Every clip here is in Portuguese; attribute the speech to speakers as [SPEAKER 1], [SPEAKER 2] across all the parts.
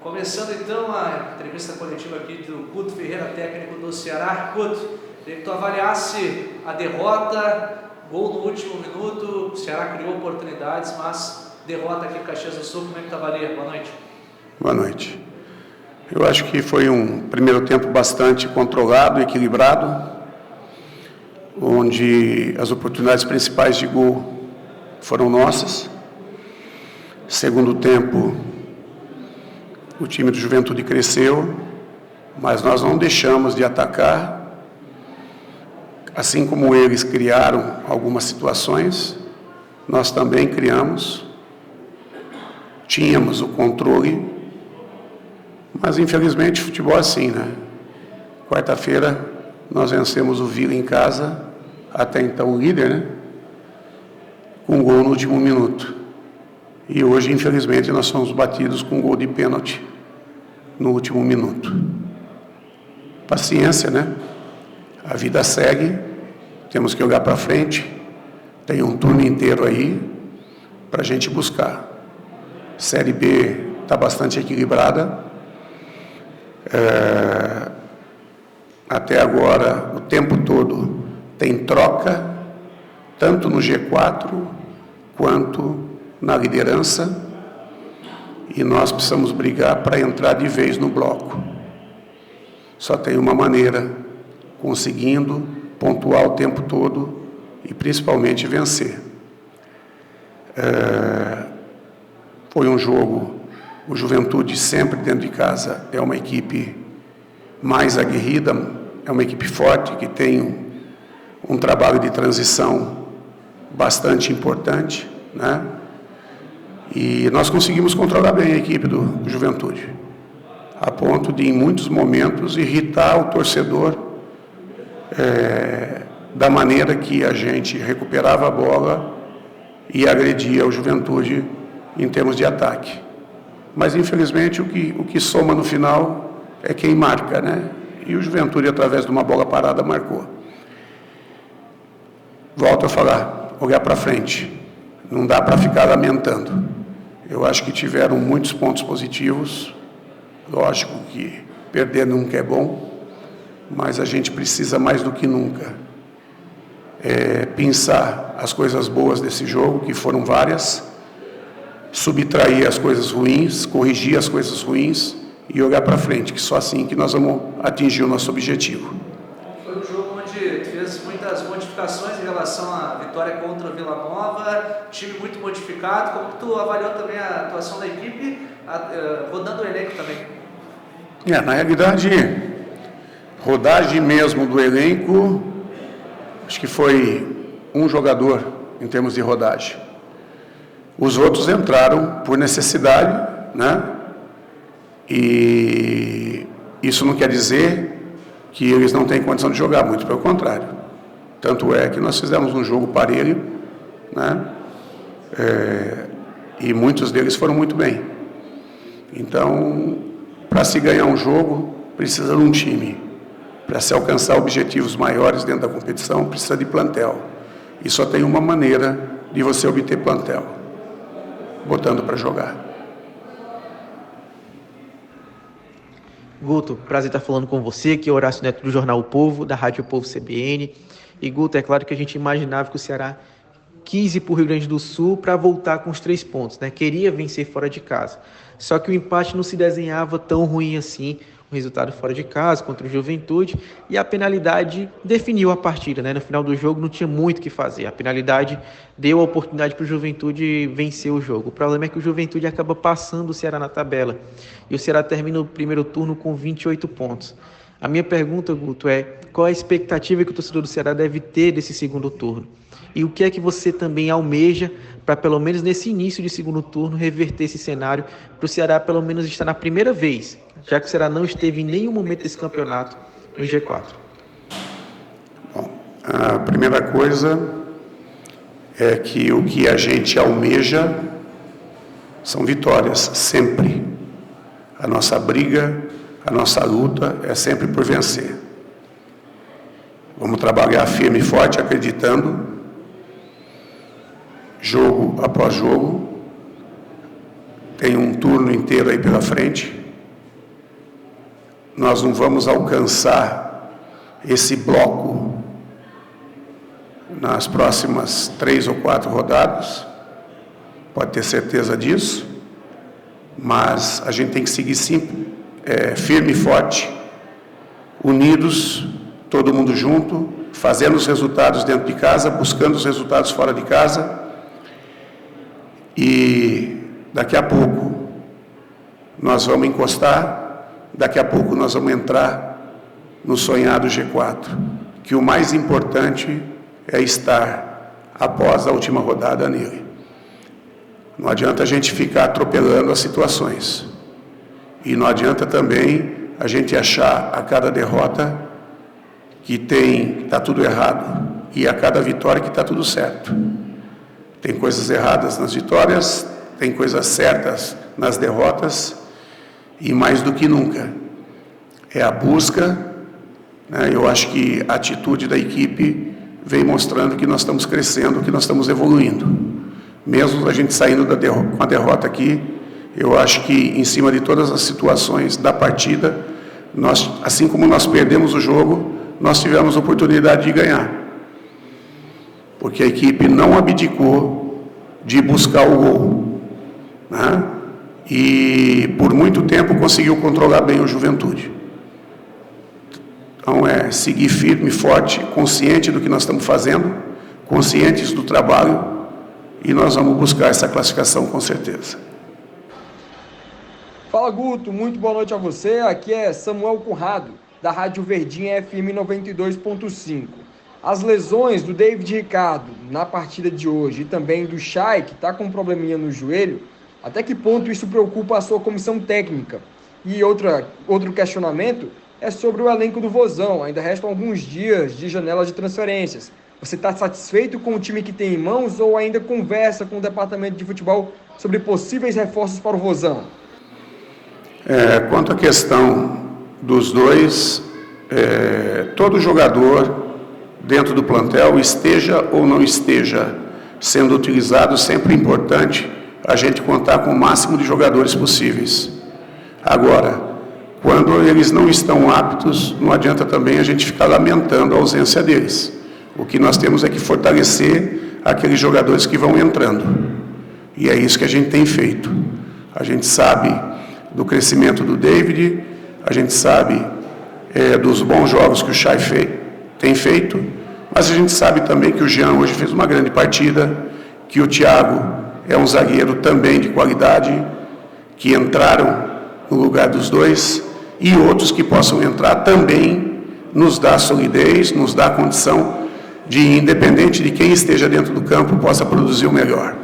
[SPEAKER 1] Começando então a entrevista coletiva aqui do Guto Ferreira, técnico do Ceará. Guto, queria que tu avaliasse a derrota, gol no último minuto, o Ceará criou oportunidades, mas derrota aqui em Caxias do Sul, como é que tu avalia? Boa noite.
[SPEAKER 2] Boa noite. Eu acho que foi um primeiro tempo bastante controlado, equilibrado, onde as oportunidades principais de gol foram nossas. Segundo tempo, o time do Juventude cresceu, mas nós não deixamos de atacar. Assim como eles criaram algumas situações, nós também criamos. Tínhamos o controle, mas infelizmente futebol é assim, né? Quarta-feira nós vencemos o Vila em casa, até então líder, né? Com um gol no último minuto. E hoje, infelizmente, nós somos batidos com um gol de pênalti no último minuto. Paciência, né? A vida segue, temos que olhar para frente. Tem um turno inteiro aí para a gente buscar. Série B está bastante equilibrada. Até agora, o tempo todo, tem troca, tanto no G4 quanto na liderança, e nós precisamos brigar para entrar de vez no bloco. Só tem uma maneira, conseguindo pontuar o tempo todo e principalmente vencer. Foi um jogo, o Juventude sempre dentro de casa é uma equipe mais aguerrida, é uma equipe forte que tem um trabalho de transição bastante importante, né? E nós conseguimos controlar bem a equipe do Juventude, a ponto de, em muitos momentos, irritar o torcedor da maneira que a gente recuperava a bola e agredia o Juventude em termos de ataque. Mas, infelizmente, o que soma no final é quem marca, né? E o Juventude, através de uma bola parada, marcou. Volto a falar, olhar para frente. Não dá para ficar lamentando. Eu acho que tiveram muitos pontos positivos. Lógico que perder nunca é bom, mas a gente precisa mais do que nunca pensar as coisas boas desse jogo, que foram várias, subtrair as coisas ruins, corrigir as coisas ruins e olhar para frente, que só assim que nós vamos atingir o nosso objetivo.
[SPEAKER 1] Foi um jogo onde fez muitas modificações em relação à vitória contra o Vila Nova, time muito modificado. Como tu avaliou também a atuação da equipe, rodando o elenco também?
[SPEAKER 2] Na realidade, rodagem mesmo do elenco, acho que foi um jogador em termos de rodagem. Os outros entraram por necessidade, né? E isso não quer dizer que eles não têm condição de jogar, muito pelo contrário. Tanto é que nós fizemos um jogo parelho, né? E muitos deles foram muito bem. Então, para se ganhar um jogo, precisa de um time. Para se alcançar objetivos maiores dentro da competição, precisa de plantel. E só tem uma maneira de você obter plantel: botando para jogar.
[SPEAKER 3] Guto, prazer estar falando com você, que é Horácio Neto do Jornal O Povo, da Rádio O Povo CBN. E Guto, é claro que a gente imaginava que o Ceará quis ir para o Rio Grande do Sul para voltar com os 3 pontos, né? Queria vencer fora de casa. Só que o empate não se desenhava tão ruim assim, o resultado fora de casa, contra o Juventude, e a penalidade definiu a partida, né? No final do jogo não tinha muito o que fazer. A penalidade deu a oportunidade para o Juventude vencer o jogo. O problema é que o Juventude acaba passando o Ceará na tabela. E o Ceará termina o primeiro turno com 28 pontos. A minha pergunta, Guto, é qual a expectativa que o torcedor do Ceará deve ter desse segundo turno? E o que é que você também almeja para, pelo menos nesse início de segundo turno, reverter esse cenário para o Ceará, pelo menos, estar na primeira vez, já que o Ceará não esteve em nenhum momento desse campeonato no G4?
[SPEAKER 2] Bom, a primeira coisa é que o que a gente almeja são vitórias, sempre. A nossa briga, a nossa luta é sempre por vencer. Vamos trabalhar firme e forte, acreditando, jogo após jogo. Tem um turno inteiro aí pela frente. nós não vamos alcançar esse bloco nas próximas 3 ou 4 rodadas, pode ter certeza disso, mas a gente tem que seguir firme e forte, unidos, todo mundo junto, fazendo os resultados dentro de casa, buscando os resultados fora de casa, e daqui a pouco nós vamos encostar, daqui a pouco nós vamos entrar no sonhado G4, que o mais importante é estar após a última rodada nele. Não adianta a gente ficar atropelando as situações. E não adianta também a gente achar a cada derrota que está tudo errado e a cada vitória que está tudo certo. Tem coisas erradas nas vitórias, tem coisas certas nas derrotas, e mais do que nunca é a busca, né? Eu acho que a atitude da equipe vem mostrando que nós estamos crescendo, que nós estamos evoluindo. Mesmo a gente saindo com a derrota aqui, eu acho que em cima de todas as situações da partida, assim como nós perdemos o jogo, nós tivemos a oportunidade de ganhar. Porque a equipe não abdicou de buscar o gol, né? E por muito tempo conseguiu controlar bem o Juventude. Então seguir firme e forte, consciente do que nós estamos fazendo, conscientes do trabalho, e nós vamos buscar essa classificação com certeza.
[SPEAKER 4] Fala, Guto, muito boa noite a você. Aqui é Samuel Conrado, da Rádio Verdinha FM 92.5. As lesões do David Ricardo na partida de hoje e também do Chay, que está com um probleminha no joelho, até que ponto isso preocupa a sua comissão técnica? E outro questionamento é sobre o elenco do Vozão. Ainda restam alguns dias de janela de transferências. Você está satisfeito com o time que tem em mãos ou ainda conversa com o departamento de futebol sobre possíveis reforços para o Vozão?
[SPEAKER 2] Quanto à questão dos dois, todo jogador dentro do plantel, esteja ou não esteja sendo utilizado, sempre é importante a gente contar com o máximo de jogadores possíveis. Agora, quando eles não estão aptos, não adianta também a gente ficar lamentando a ausência deles. O que nós temos é que fortalecer aqueles jogadores que vão entrando. E é isso que a gente tem feito. A gente sabe do crescimento do David, a gente sabe dos bons jogos que o Chay tem feito, mas a gente sabe também que o Jean hoje fez uma grande partida, que o Thiago é um zagueiro também de qualidade, que entraram no lugar dos dois, e outros que possam entrar também nos dá solidez, nos dá condição de, independente de quem esteja dentro do campo, possa produzir o melhor.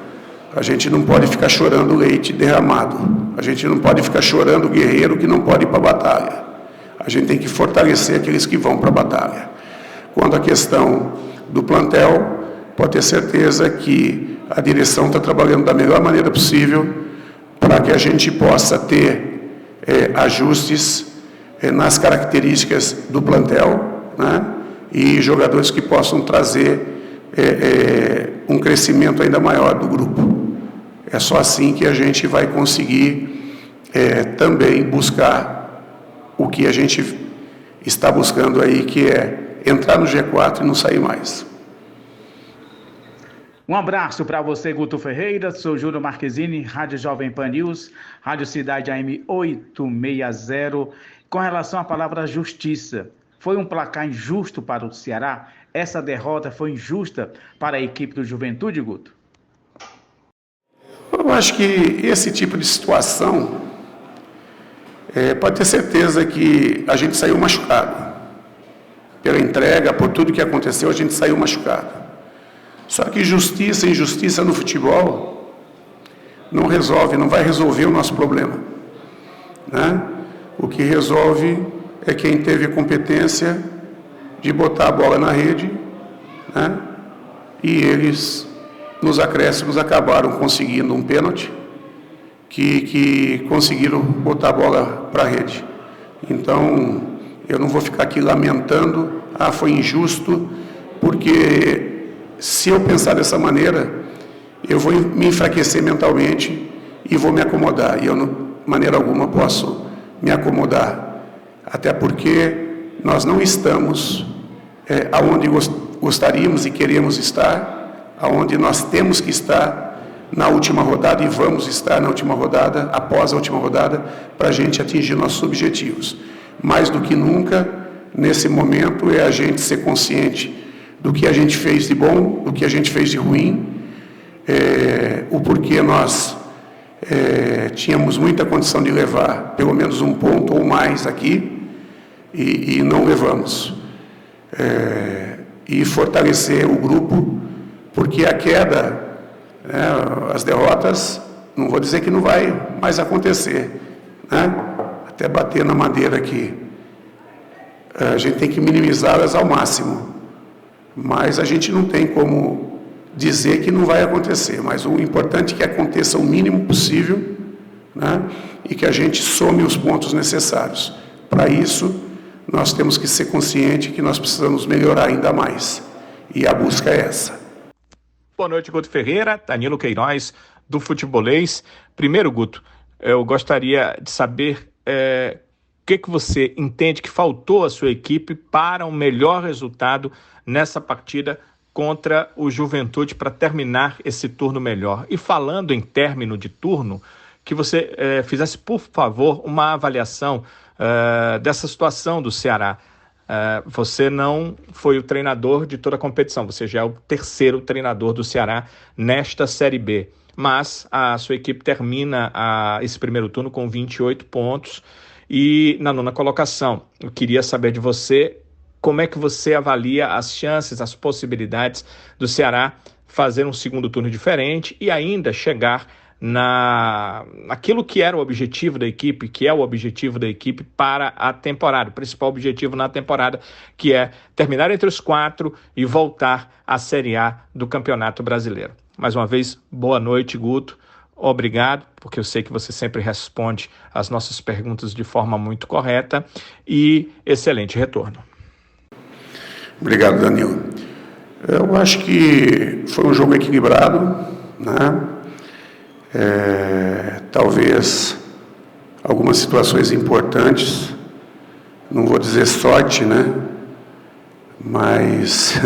[SPEAKER 2] A gente não pode ficar chorando leite derramado. A gente não pode ficar chorando o guerreiro que não pode ir para a batalha. A gente tem que fortalecer aqueles que vão para a batalha. Quanto à questão do plantel, pode ter certeza que a direção está trabalhando da melhor maneira possível para que a gente possa ter ajustes nas características do plantel, né? E jogadores que possam trazer um crescimento ainda maior do grupo. É só assim que a gente vai conseguir também buscar o que a gente está buscando aí, que é entrar no G4 e não sair mais.
[SPEAKER 5] Um abraço para você, Guto Ferreira. Sou Júlio Marquezine, Rádio Jovem Pan News, Rádio Cidade AM 860. Com relação à palavra justiça, foi um placar injusto para o Ceará? Essa derrota foi injusta para a equipe do Juventude, Guto?
[SPEAKER 2] Eu acho que esse tipo de situação, pode ter certeza que a gente saiu machucado. Pela entrega, por tudo que aconteceu, a gente saiu machucado. Só que justiça e injustiça no futebol não resolve, não vai resolver o nosso problema, né? O que resolve é quem teve a competência de botar a bola na rede, né? E eles, nos acréscimos, acabaram conseguindo um pênalti que conseguiram botar a bola para a rede. Então, eu não vou ficar aqui lamentando, foi injusto, porque se eu pensar dessa maneira, eu vou me enfraquecer mentalmente e vou me acomodar. E eu, de maneira alguma, posso me acomodar até porque nós não estamos aonde gostaríamos e queremos estar, aonde nós temos que estar na última rodada e vamos estar na última rodada, após a última rodada, para a gente atingir nossos objetivos. Mais do que nunca, nesse momento, é a gente ser consciente do que a gente fez de bom, do que a gente fez de ruim, o porquê nós tínhamos muita condição de levar pelo menos um ponto ou mais aqui e não levamos. E fortalecer o grupo, porque a queda, as derrotas, não vou dizer que não vai mais acontecer, né? Até bater na madeira aqui. A gente tem que minimizá-las ao máximo, mas a gente não tem como dizer que não vai acontecer, mas o importante é que aconteça o mínimo possível, né? E que a gente some os pontos necessários. Para isso, nós temos que ser conscientes que nós precisamos melhorar ainda mais, e a busca é essa.
[SPEAKER 6] Boa noite, Guto Ferreira, Danilo Queiroz, do Futebolês. Primeiro, Guto, eu gostaria de saber o que você entende que faltou à sua equipe para um melhor resultado nessa partida contra o Juventude para terminar esse turno melhor. E falando em término de turno, que você fizesse, por favor, uma avaliação dessa situação do Ceará. Você não foi o treinador de toda a competição, você já é o terceiro treinador do Ceará nesta Série B, mas a sua equipe termina esse primeiro turno com 28 pontos e na 9ª colocação. Eu queria saber de você como é que você avalia as chances, as possibilidades do Ceará fazer um segundo turno diferente e ainda chegar naquilo que era o objetivo da equipe, que é o objetivo da equipe para a temporada, o principal objetivo na temporada, que é terminar entre os 4 e voltar à Série A do Campeonato Brasileiro. Mais uma vez, boa noite, Guto. Obrigado, porque eu sei que você sempre responde às nossas perguntas de forma muito correta e excelente retorno.
[SPEAKER 2] Obrigado, Danilo. Eu acho que foi um jogo equilibrado, né? Talvez algumas situações importantes, não vou dizer sorte, né? Mas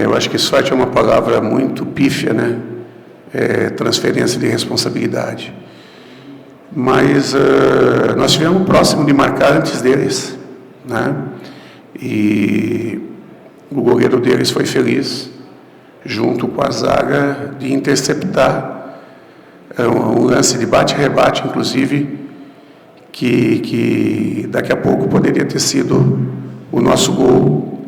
[SPEAKER 2] eu acho que sorte é uma palavra muito pífia, né? Transferência de responsabilidade. Mas nós estivemos próximo de marcar antes deles, né? E o goleiro deles foi feliz, junto com a zaga, de interceptar um lance de bate-rebate, inclusive, que daqui a pouco poderia ter sido o nosso gol.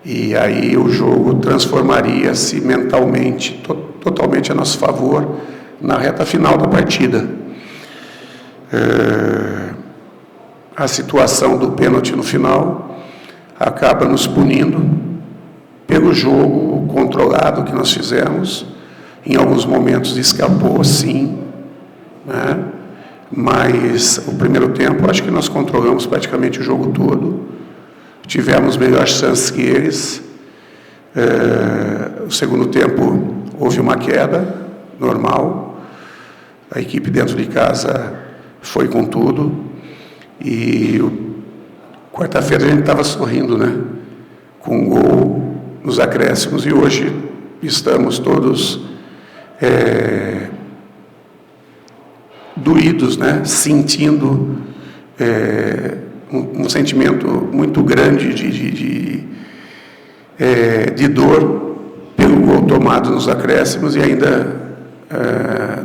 [SPEAKER 2] E aí o jogo transformaria-se mentalmente, totalmente a nosso favor, na reta final da partida. A situação do pênalti no final acaba nos punindo pelo jogo controlado que nós fizemos. Em alguns momentos escapou, sim, né? Mas o primeiro tempo, acho que nós controlamos praticamente o jogo todo, tivemos melhores chances que eles. O segundo tempo houve uma queda, normal, a equipe dentro de casa foi com tudo, e quarta-feira a gente estava sorrindo, né? Com um gol nos acréscimos, e hoje estamos todos doídos, né? Sentindo um sentimento muito grande de dor pelo gol tomado nos acréscimos e ainda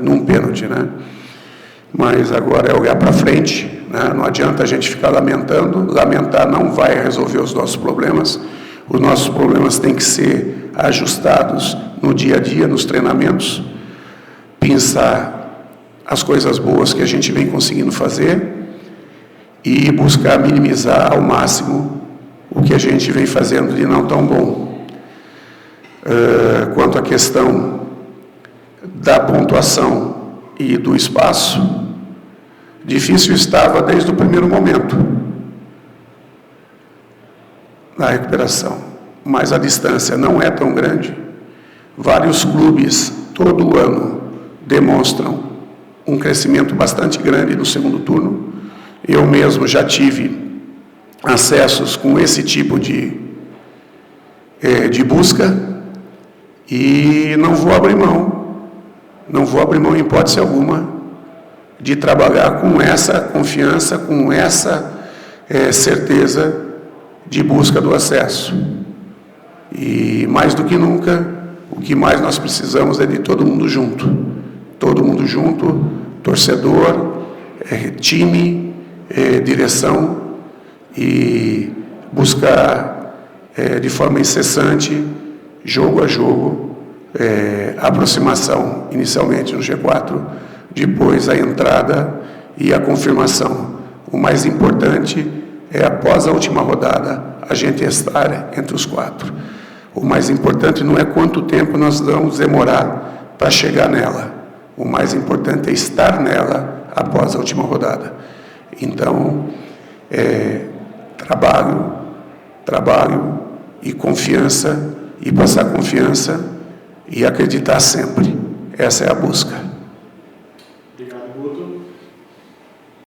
[SPEAKER 2] num pênalti, né? Mas agora é olhar para frente, né? Não adianta a gente ficar lamentando, lamentar não vai resolver os nossos problemas têm que ser ajustados no dia a dia, nos treinamentos, pensar as coisas boas que a gente vem conseguindo fazer e buscar minimizar ao máximo o que a gente vem fazendo de não tão bom. Quanto à questão da pontuação e do espaço, difícil estava desde o primeiro momento na recuperação, mas a distância não é tão grande. Vários clubes, todo ano, demonstram um crescimento bastante grande no segundo turno. Eu mesmo já tive acessos com esse tipo de busca e não vou abrir mão em hipótese alguma de trabalhar com essa confiança, com essa certeza de busca do acesso. E mais do que nunca, o que mais nós precisamos é de todo mundo junto, torcedor, time, direção, e buscar de forma incessante, jogo a jogo, aproximação inicialmente no G4, depois a entrada e a confirmação. O mais importante é, após a última rodada, a gente estar entre os 4. O mais importante não é quanto tempo nós vamos demorar para chegar nela. O mais importante é estar nela após a última rodada. Então, trabalho e confiança, e passar confiança e acreditar sempre. Essa é a busca.